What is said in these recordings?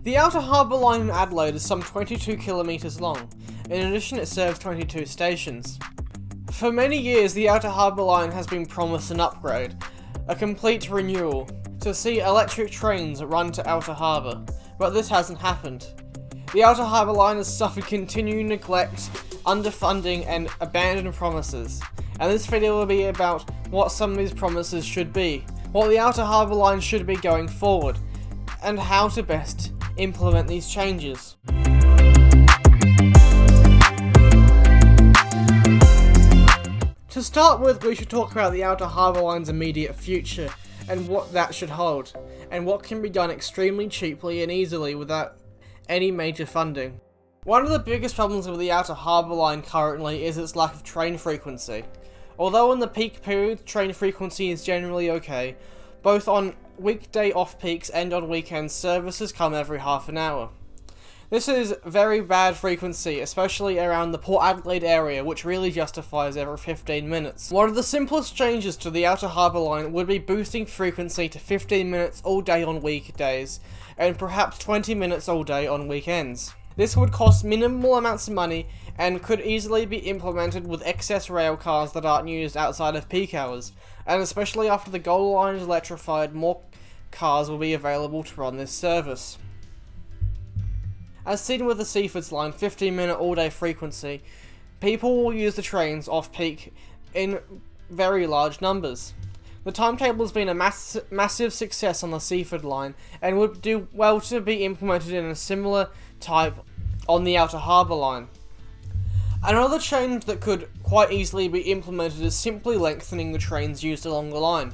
The Outer Harbour Line in Adelaide is some 22 kilometres long. In addition, it serves 22 stations. For many years, the Outer Harbour Line has been promised an upgrade, a complete renewal, to see electric trains run to Outer Harbour, but this hasn't happened. The Outer Harbour Line has suffered continued neglect, underfunding and abandoned promises, and this video will be about what some of these promises should be, what the Outer Harbour Line should be going forward, and how to best implement these changes. To start with, we should talk about the Outer Harbour Line's immediate future, and what that should hold, and what can be done extremely cheaply and easily without any major funding. One of the biggest problems with the Outer Harbour Line currently is its lack of train frequency. Although in the peak period, train frequency is generally okay, both on weekday off-peaks and on weekends, services come every half an hour. This is very bad frequency, especially around the Port Adelaide area, which really justifies every 15 minutes. One of the simplest changes to the Outer Harbour Line would be boosting frequency to 15 minutes all day on weekdays, and perhaps 20 minutes all day on weekends. This would cost minimal amounts of money, and could easily be implemented with excess rail cars that aren't used outside of peak hours, and especially after the Gold Line is electrified, more cars will be available to run this service. As seen with the Seafords Line 15-minute all-day frequency, people will use the trains off-peak in very large numbers. The timetable has been a massive success on the Seaford Line, and would do well to be implemented in a similar type on the Outer Harbour Line. Another change that could quite easily be implemented is simply lengthening the trains used along the line.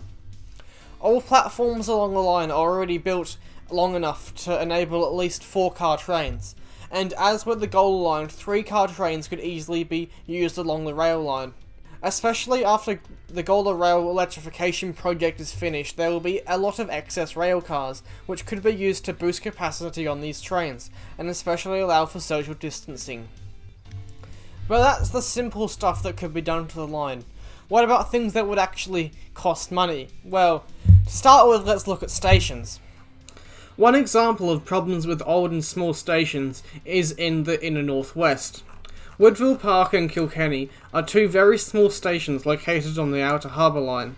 All platforms along the line are already built long enough to enable at least 4-car trains, and as with the Gold Line, 3-car trains could easily be used along the rail line. Especially after the Gold Rail Electrification project is finished, there will be a lot of excess rail cars, which could be used to boost capacity on these trains, and especially allow for social distancing. But that's the simple stuff that could be done to the line. What about things that would actually cost money? Well, to start with, let's look at stations. One example of problems with old and small stations is in the inner northwest. Woodville Park and Kilkenny are two very small stations located on the Outer Harbour Line.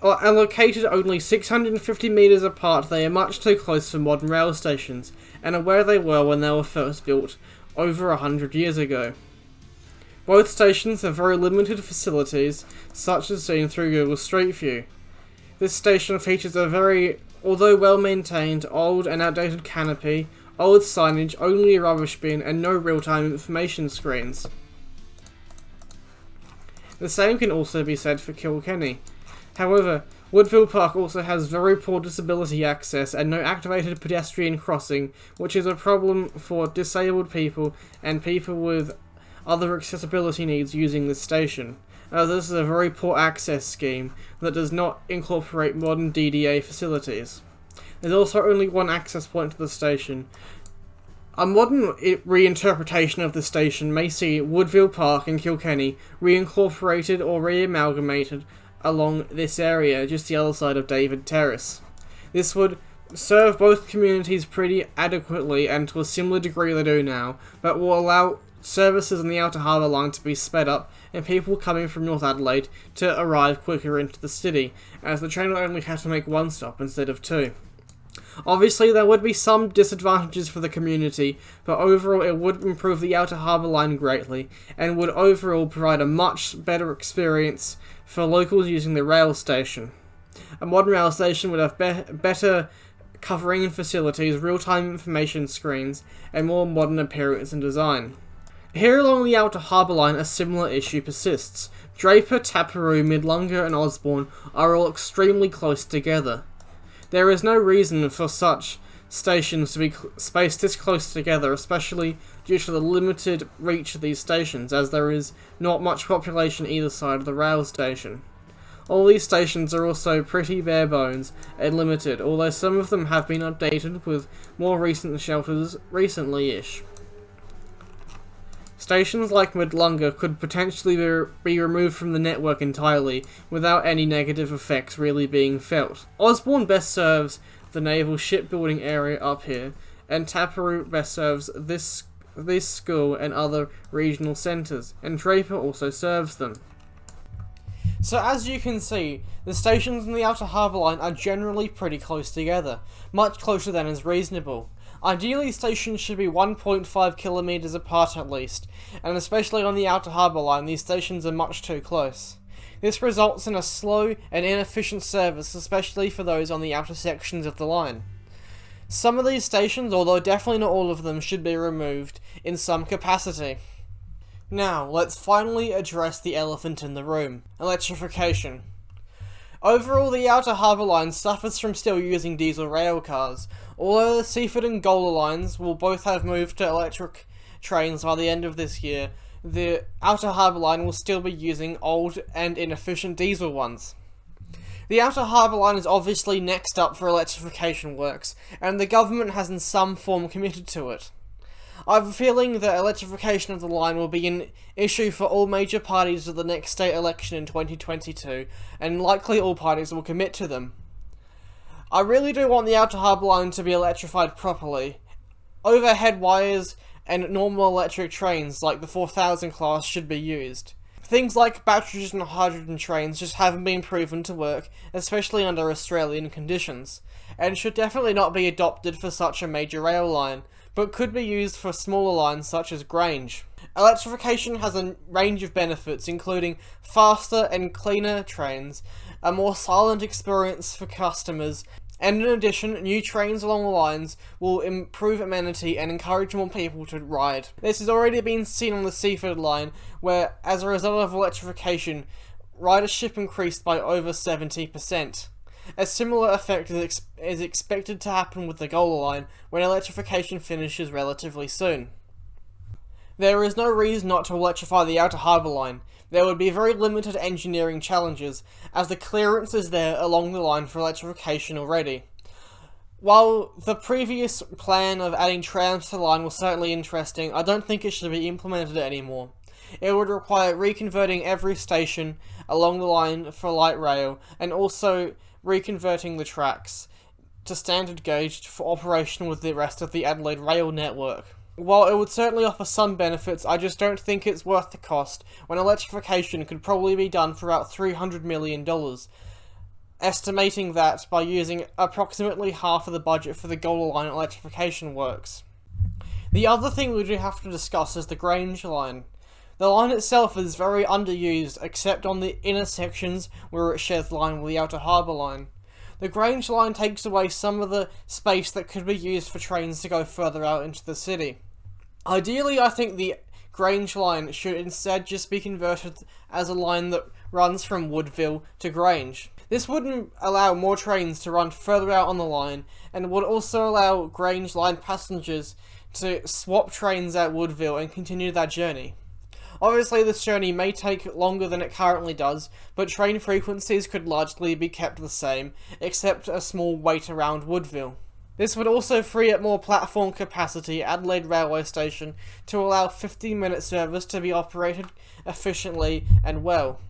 And located only 650 metres apart, they are much too close for modern rail stations, and are where they were when they were first built over 100 years ago. Both stations have very limited facilities, such as seen through Google Street View. This station features a very, although well-maintained, old and outdated canopy, old signage, only a rubbish bin, and no real-time information screens. The same can also be said for Kilkenny. However, Woodville Park also has very poor disability access and no activated pedestrian crossing, which is a problem for disabled people and people with other accessibility needs using this station. This is a very poor access scheme that does not incorporate modern DDA facilities. There's also only one access point to the station. A modern reinterpretation of the station may see Woodville Park and Kilkenny reincorporated or re-amalgamated along this area, just the other side of David Terrace. This would serve both communities pretty adequately and to a similar degree they do now, but will allow services on the Outer Harbour Line to be sped up and people coming from North Adelaide to arrive quicker into the city, as the train will only have to make one stop instead of 2. Obviously, there would be some disadvantages for the community, but overall it would improve the Outer Harbour Line greatly, and would overall provide a much better experience for locals using the rail station. A modern rail station would have better covering facilities, real-time information screens, and more modern appearance and design. Here along the Outer Harbour Line, a similar issue persists. Draper, Taperoo, Midlunga and Osborne are all extremely close together. There is no reason for such stations to be spaced this close together, especially due to the limited reach of these stations, as there is not much population either side of the rail station. All these stations are also pretty bare bones and limited, although some of them have been updated with more recent shelters recently-ish. Stations like Midlunga could potentially be removed from the network entirely, without any negative effects really being felt. Osborne best serves the naval shipbuilding area up here, and Taparu best serves this school and other regional centres, and Draper also serves them. So as you can see, the stations in the Outer Harbour Line are generally pretty close together, much closer than is reasonable. Ideally, stations should be 1.5 kilometres apart at least, and especially on the Outer Harbour Line, these stations are much too close. This results in a slow and inefficient service, especially for those on the outer sections of the line. Some of these stations, although definitely not all of them, should be removed in some capacity. Now, let's finally address the elephant in the room: electrification. Overall, the Outer Harbour Line suffers from still using diesel rail cars. Although the Seaford and Golar lines will both have moved to electric trains by the end of this year, the Outer Harbour Line will still be using old and inefficient diesel ones. The Outer Harbour Line is obviously next up for electrification works, and the government has in some form committed to it. I have a feeling that electrification of the line will be an issue for all major parties at the next state election in 2022, and likely all parties will commit to them. I really do want the Outer Harbour Line to be electrified properly. Overhead wires and normal electric trains like the 4000 class should be used. Things like batteries and hydrogen trains just haven't been proven to work, especially under Australian conditions, and should definitely not be adopted for such a major rail line, but could be used for smaller lines such as Grange. Electrification has a range of benefits, including faster and cleaner trains, a more silent experience for customers, and in addition, new trains along the lines will improve amenity and encourage more people to ride. This has already been seen on the Seaford line, where, as a result of electrification, ridership increased by over 70%. A similar effect is expected to happen with the Golar line when electrification finishes relatively soon. There is no reason not to electrify the Outer Harbour Line. There would be very limited engineering challenges, as the clearance is there along the line for electrification already. While the previous plan of adding trams to the line was certainly interesting, I don't think it should be implemented anymore. It would require reconverting every station along the line for light rail, and also reconverting the tracks to standard gauge for operation with the rest of the Adelaide rail network. While it would certainly offer some benefits, I just don't think it's worth the cost, when electrification could probably be done for about $300 million, estimating that by using approximately half of the budget for the Golar Line electrification works. The other thing we do have to discuss is the Grange Line. The line itself is very underused, except on the inner sections where it shares line with the Outer Harbour Line. The Grange Line takes away some of the space that could be used for trains to go further out into the city. Ideally, I think the Grange Line should instead just be converted as a line that runs from Woodville to Grange. This wouldn't allow more trains to run further out on the line, and would also allow Grange Line passengers to swap trains at Woodville and continue their journey. Obviously, this journey may take longer than it currently does, but train frequencies could largely be kept the same, except a small wait around Woodville. This would also free up more platform capacity at Adelaide railway station to allow 15-minute service to be operated efficiently and well.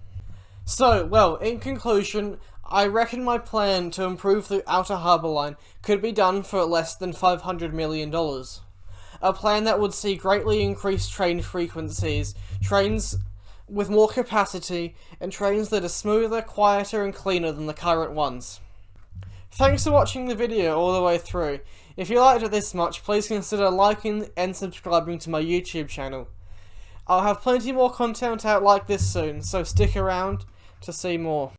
So, well, in conclusion, I reckon my plan to improve the Outer Harbour Line could be done for less than $500 million. A plan that would see greatly increased train frequencies, trains with more capacity, and trains that are smoother, quieter, and cleaner than the current ones. Thanks for watching the video all the way through. If you liked it this much, please consider liking and subscribing to my YouTube channel. I'll have plenty more content out like this soon, so stick around to see more.